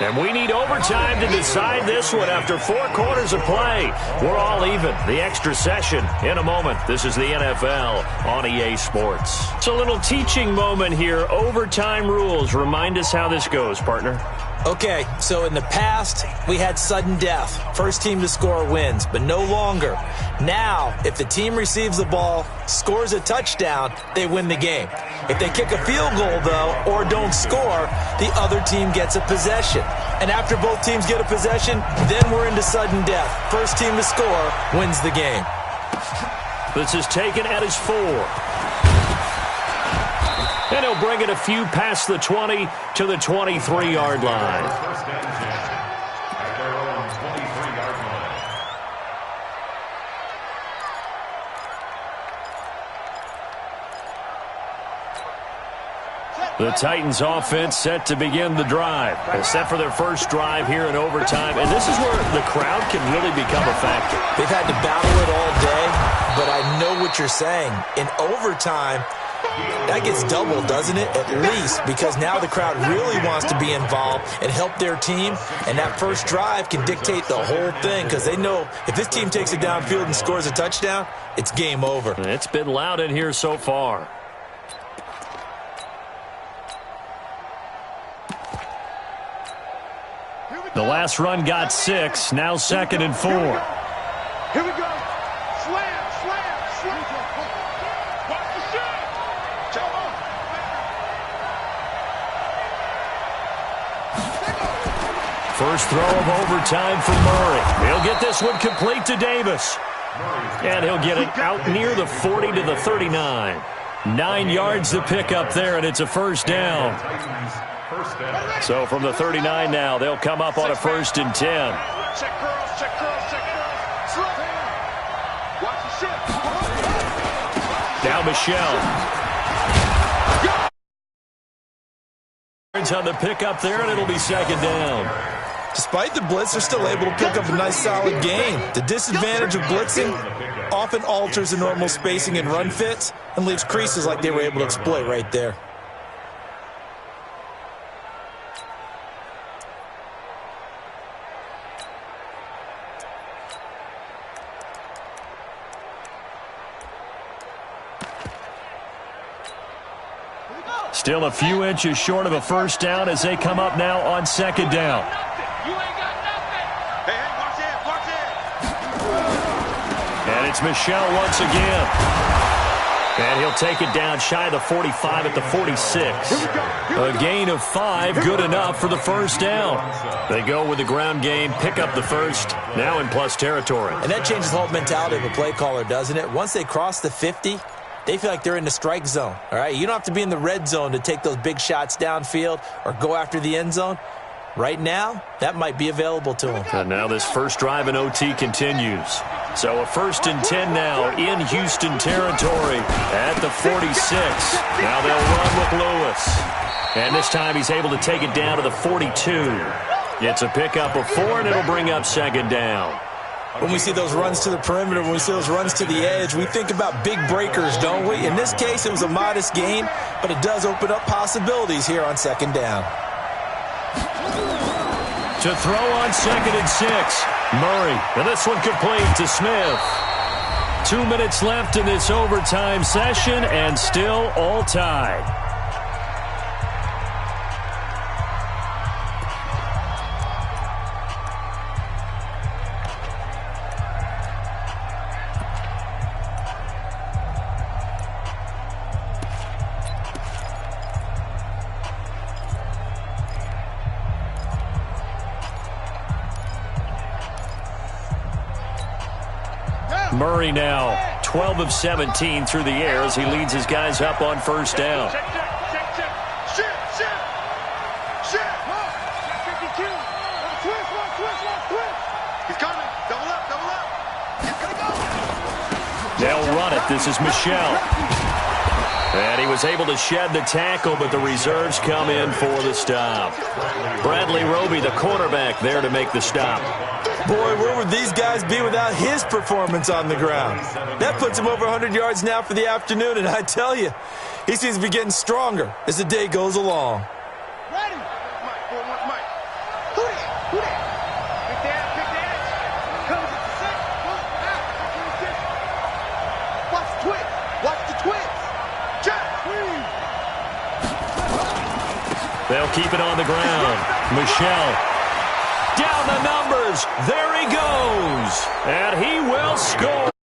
A: And we need overtime to decide this one after 4 quarters of play. We're all even. The extra session in a moment. This is the NFL on EA Sports. It's a little teaching moment here. Overtime rules. Remind us how this goes, partner.
B: Okay, so in the past, we had sudden death. First team to score wins, but no longer. Now, if the team receives the ball, scores a touchdown, they win the game. If they kick a field goal, though, or don't score, the other team gets a possession. And after both teams get a possession, then we're into sudden death. First team to score wins the game.
A: This is taken at his 4. And he'll bring it a few past the 20 to the 23-yard line.
D: First and 10 at their own 23-yard line.
A: The Titans offense set to begin the drive. Set for their first drive here in overtime. And this is where the crowd can really become a factor.
B: They've had to battle it all day, but I know what you're saying. In overtime, that gets doubled, doesn't it? At least, because now the crowd really wants to be involved and help their team, and that first drive can dictate the whole thing because they know if this team takes it downfield and scores a touchdown, it's game over.
A: It's been loud in here so far. The last run got 6, now 2nd and 4.
E: Here we go. Slam, slam, slam. Watch the shot.
A: First throw of overtime for Murray. He'll get this one complete to Davis. And he'll get it out near the 40 to the 39. 9 yards to pick up there, and it's a first down. So from the 39 now, they'll come up on a 1st and 10.
E: Check girls, check girls, check girls. Slow down. Watch the shit.
A: Now Michel. On the pickup there, and it'll be 2nd down.
B: Despite the blitz, they're still able to pick up a nice solid gain. The disadvantage of blitzing often alters the normal spacing and run fits and leaves creases like they were able to exploit right there.
A: Still a few inches short of a first down as they come up now on 2nd down.
C: You ain't got nothing.
E: Hey, watch it, watch it.
A: And it's Michel once again. And he'll take it down shy of the 45 at the 46. A gain of 5, good enough for the first down. They go with the ground game, pick up the first, now in plus territory.
B: And that changes the whole mentality of a play caller, doesn't it? Once they cross the 50, they feel like they're in the strike zone, all right? You don't have to be in the red zone to take those big shots downfield or go after the end zone. Right now, that might be available to them.
A: And now this first drive in OT continues. So a 1st and 10 now in Houston territory at the 46. Now they'll run with Lewis. And this time he's able to take it down to the 42. It's a pickup of 4, and it'll bring up 2nd down.
B: When we see those runs to the perimeter, when we see those runs to the edge, we think about big breakers, don't we? In this case, it was a modest gain, but it does open up possibilities here on second down.
A: To throw on 2nd and 6. Murray, and this one complete to Smith. 2 minutes left in this overtime session, and still all tied. Murray now 12 of 17 through the air as he leads his guys up on first down.
E: Shift. 52. Twist. He's coming. Double up. He's gonna go.
A: They'll run it. This is Michel. And he was able to shed the tackle, but the reserves come in for the stop. Bradley Roby, the cornerback, there to make the stop.
B: Boy, where would these guys be without his performance on the ground? That puts him over 100 yards now for the afternoon, and I tell you, he seems to be getting stronger as the day goes along.
E: Ready. Mike. Who that? Pick the edge. Comes at the 6. Watch the twist.
A: They'll keep it on the ground. Michel. Down the numbers. There he goes. And he will score.